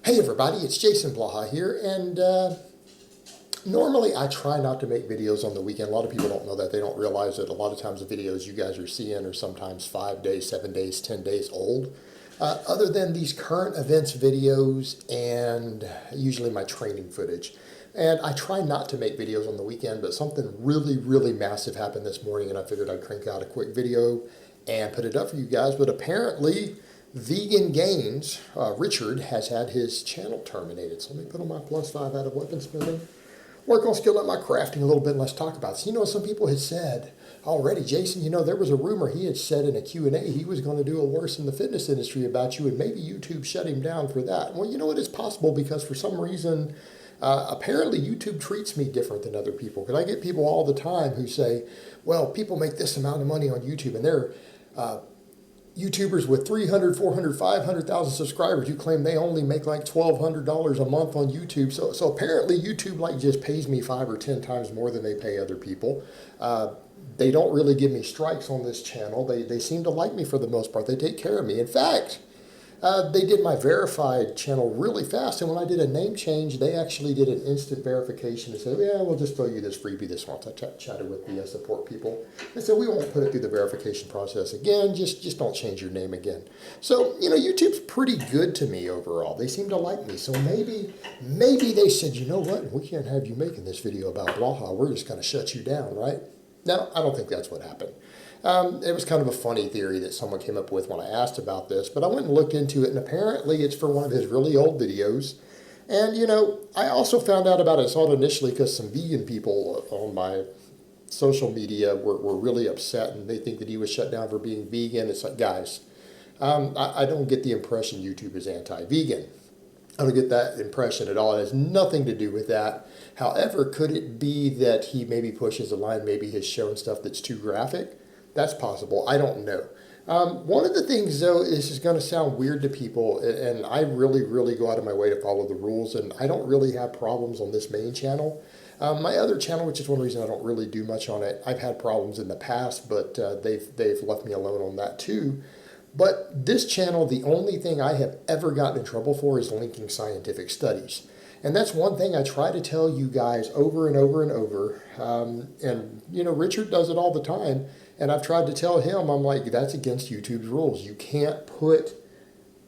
Hey everybody, it's Jason Blaha here, and normally I try not to make videos on the weekend. A lot of people don't know that. They don't realize that a lot of times the videos you guys are seeing are sometimes 5 days, 7 days, 10 days old. Other than these current events videos and usually my training footage. And I try not to make videos on the weekend, but something really, really massive happened this morning and I figured I'd crank out a quick video and put it up for you guys. But apparently, Vegan Gains, Richard, has had his channel terminated. So let me put on my +5 out of weaponsmithing. Work on skill at my crafting a little bit and let's talk about this. You know, some people had said already, Jason, you know, there was a rumor he had said in a Q&A he was going to do a worse in the fitness industry about you and maybe YouTube shut him down for that. Well, you know, it is possible because for some reason, apparently YouTube treats me different than other people. Because I get people all the time who say, well, people make this amount of money on YouTube and they're YouTubers with 300, 400, 500,000 subscribers, you claim they only make like $1,200 a month on YouTube. So apparently YouTube like just pays me 5 or 10 times more than they pay other people. They don't really give me strikes on this channel. They seem to like me for the most part. They take care of me. In fact, they did my verified channel really fast, and when I did a name change, they actually did an instant verification and said, yeah, we'll just throw you this freebie this month. I chatted with the support people. They said, we won't put it through the verification process again, just don't change your name again. So, you know, YouTube's pretty good to me overall. They seem to like me. So maybe they said, you know what, we can't have you making this video about Blaha. We're just going to shut you down, right? No, I don't think that's what happened. It was kind of a funny theory that someone came up with when I asked about this, but I went and looked into it, and apparently it's for one of his really old videos. And, you know, I also found out about it. I saw it initially because some vegan people on my social media were really upset, and they think that he was shut down for being vegan. It's like, guys, I don't get the impression YouTube is anti-vegan. I don't get that impression at all. It has nothing to do with that. However, could it be that he maybe pushes a line, maybe has shown stuff that's too graphic? That's possible. I don't know. One of the things, though, is going to sound weird to people, and I really, really go out of my way to follow the rules, and I don't really have problems on this main channel. My other channel, which is one reason I don't really do much on it, I've had problems in the past, but they've left me alone on that too. But this channel, the only thing I have ever gotten in trouble for is linking scientific studies. And that's one thing I try to tell you guys over and over and over. And, you know, Richard does it all the time. And I've tried to tell him, I'm like, that's against YouTube's rules. You can't put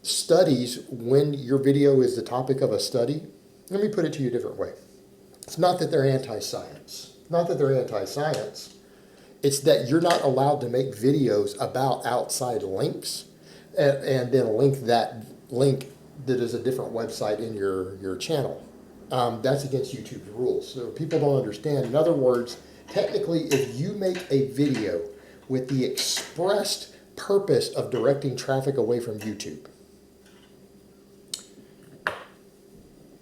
studies when your video is the topic of a study. Let me put it to you a different way. It's not that they're anti-science. Not that they're anti-science. It's that you're not allowed to make videos about outside links and then link that link that is a different website in your channel. That's against YouTube's rules. So people don't understand. In other words, technically, if you make a video with the expressed purpose of directing traffic away from YouTube,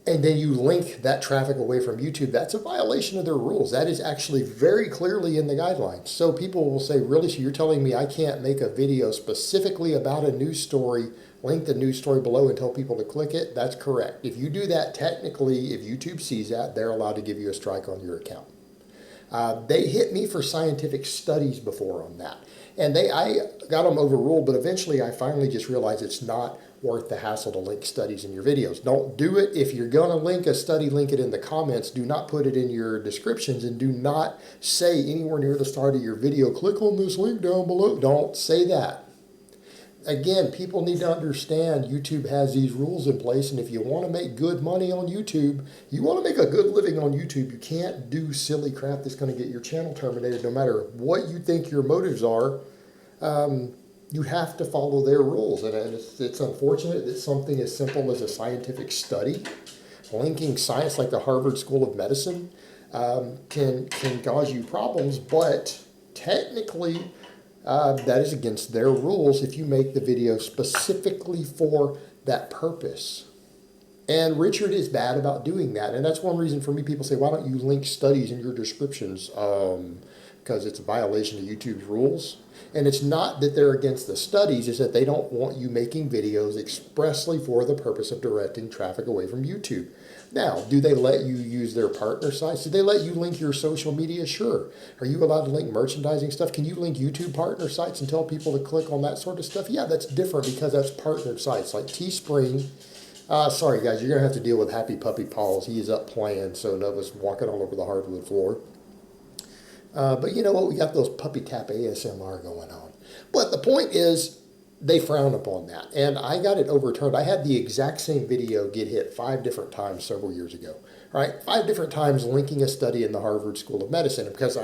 and then you link that traffic away from YouTube, that's a violation of their rules. That is actually very clearly in the guidelines. So people will say, really, so you're telling me I can't make a video specifically about a news story, link the news story below and tell people to click it? That's correct. If you do that, technically, if YouTube sees that, they're allowed to give you a strike on your account. They hit me for scientific studies before on that. And I got them overruled, but eventually I finally just realized it's not worth the hassle to link studies in your videos. Don't do it. If you're going to link a study, link it in the comments. Do not put it in your descriptions, and do not say anywhere near the start of your video, click on this link down below. Don't say that. Again, people need to understand YouTube has these rules in place, and if you want to make good money on YouTube, you want to make a good living on YouTube, you can't do silly crap that's going to get your channel terminated no matter what you think your motives are. You have to follow their rules, and it's unfortunate that something as simple as a scientific study, linking science like the Harvard School of Medicine, can cause you problems, but technically that is against their rules if you make the video specifically for that purpose. And Richard is bad about doing that. And that's one reason for me, people say, why don't you link studies in your descriptions? Because it's a violation of YouTube's rules. And it's not that they're against the studies, it's that they don't want you making videos expressly for the purpose of directing traffic away from YouTube. Now, do they let you use their partner sites? Do they let you link your social media? Sure. Are you allowed to link merchandising stuff? Can you link YouTube partner sites and tell people to click on that sort of stuff? Yeah, that's different because that's partnered sites. Like Teespring Sorry guys, you're going to have to deal with Happy Puppy Paws. He is up playing, so Nova's walking all over the hardwood floor. But you know what? We got those puppy tap ASMR going on. But the point is, they frown upon that. And I got it overturned. I had the exact same video get hit 5 different times several years ago. Right? 5 different times linking a study in the Harvard School of Medicine, because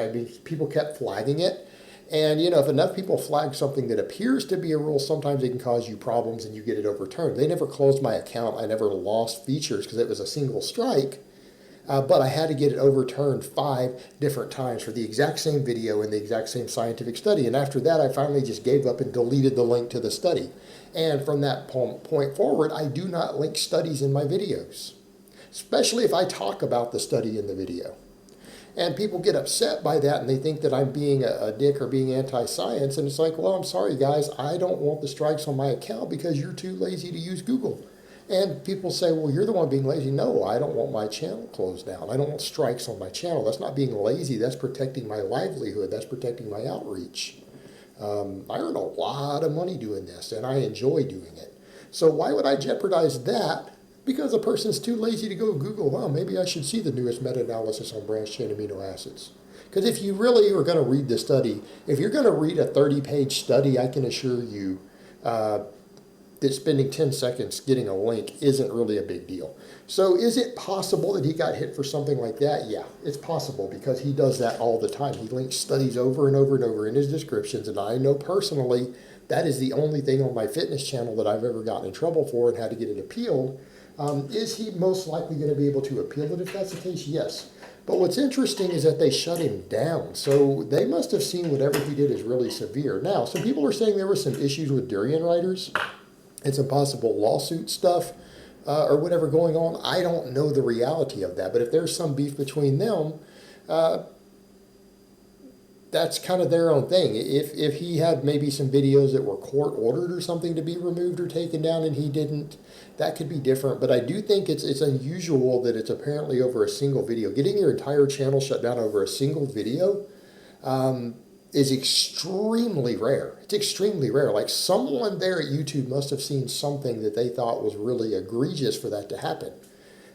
people kept flagging it. And, you know, if enough people flag something that appears to be a rule, sometimes it can cause you problems and you get it overturned. They never closed my account. I never lost features because it was a single strike. But I had to get it overturned 5 different times for the exact same video and the exact same scientific study. And after that, I finally just gave up and deleted the link to the study. And from that point forward, I do not link studies in my videos, especially if I talk about the study in the video. And people get upset by that, and they think that I'm being a dick or being anti-science. And it's like, well, I'm sorry, guys. I don't want the strikes on my account because you're too lazy to use Google. And people say, well, you're the one being lazy. No, I don't want my channel closed down. I don't want strikes on my channel. That's not being lazy. That's protecting my livelihood. That's protecting my outreach. I earn a lot of money doing this, and I enjoy doing it. So why would I jeopardize that? Because a person's too lazy to go Google, well, maybe I should see the newest meta-analysis on branched-chain amino acids. Because if you really are going to read the study, if you're going to read a 30-page study, I can assure you that spending 10 seconds getting a link isn't really a big deal. So is it possible that he got hit for something like that? Yeah, it's possible, because he does that all the time. He links studies over and over and over in his descriptions, and I know personally that is the only thing on my fitness channel that I've ever gotten in trouble for and had to get it appealed. Is he most likely going to be able to appeal it if that's the case? Yes. But what's interesting is that they shut him down. So they must have seen whatever he did is really severe. Now, some people are saying there were some issues with durian writers and some possible lawsuit stuff or whatever going on. I don't know the reality of that. But if there's some beef between them, that's kind of their own thing. If he had maybe some videos that were court ordered or something to be removed or taken down and he didn't, that could be different. But I do think it's unusual that it's apparently over a single video. Getting your entire channel shut down over a single video is extremely rare. It's extremely rare. Like, someone there at YouTube must have seen something that they thought was really egregious for that to happen.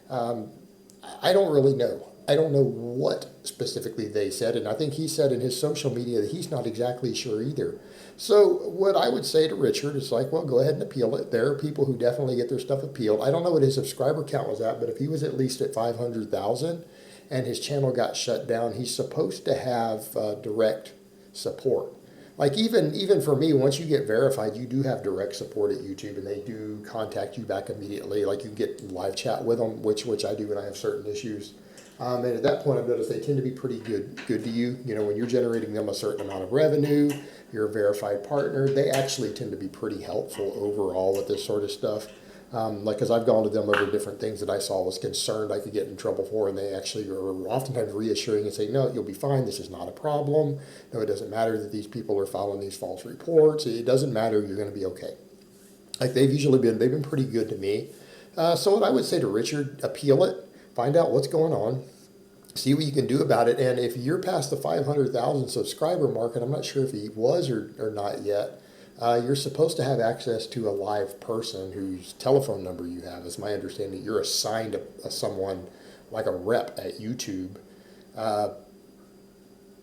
I don't really know. I don't know what specifically they said, and I think he said in his social media that he's not exactly sure either. So what I would say to Richard is like, well, go ahead and appeal it. There are people who definitely get their stuff appealed. I don't know what his subscriber count was at, but if he was at least at 500,000 and his channel got shut down, he's supposed to have direct support. Like, even for me, once you get verified, you do have direct support at YouTube, and they do contact you back immediately. Like, you get live chat with them, which I do when I have certain issues. And at that point, I've noticed they tend to be pretty good to you. You know, when you're generating them a certain amount of revenue, you're a verified partner, they actually tend to be pretty helpful overall with this sort of stuff. Like, because I've gone to them over different things that I saw was concerned I could get in trouble for, and they actually are oftentimes reassuring and say, no, you'll be fine, this is not a problem. No, it doesn't matter that these people are filing these false reports. It doesn't matter, you're going to be okay. Like, they've been pretty good to me. So what I would say to Richard, appeal it. Find out what's going on, see what you can do about it, and if you're past the 500,000 subscriber mark, and I'm not sure if he was or not yet, you're supposed to have access to a live person whose telephone number you have. It's my understanding you're assigned to someone like a rep at YouTube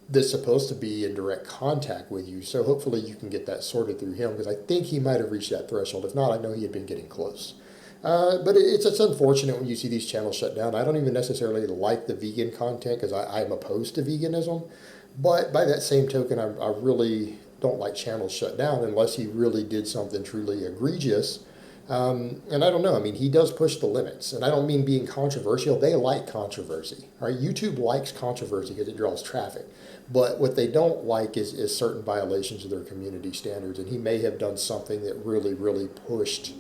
that's supposed to be in direct contact with you. So hopefully you can get that sorted through him, because I think he might have reached that threshold. If not, I know he had been getting close. But it's unfortunate when you see these channels shut down. I don't even necessarily like the vegan content because I'm opposed to veganism. But by that same token, I really don't like channels shut down unless he really did something truly egregious. And I don't know. I mean, he does push the limits. And I don't mean being controversial. They like controversy. Right? YouTube likes controversy because it draws traffic. But what they don't like is certain violations of their community standards. And he may have done something that really, really pushed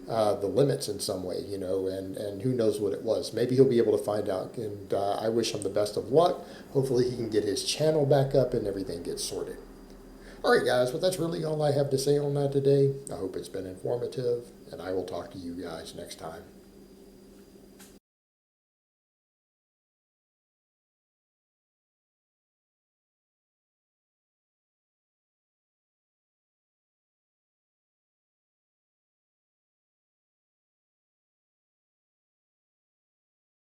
the limits in some way, you know, and who knows what it was. Maybe he'll be able to find out, and I wish him the best of luck. Hopefully he can get his channel back up and everything gets sorted. All right, guys, well, that's really all I have to say on that today. I hope it's been informative, and I will talk to you guys next time.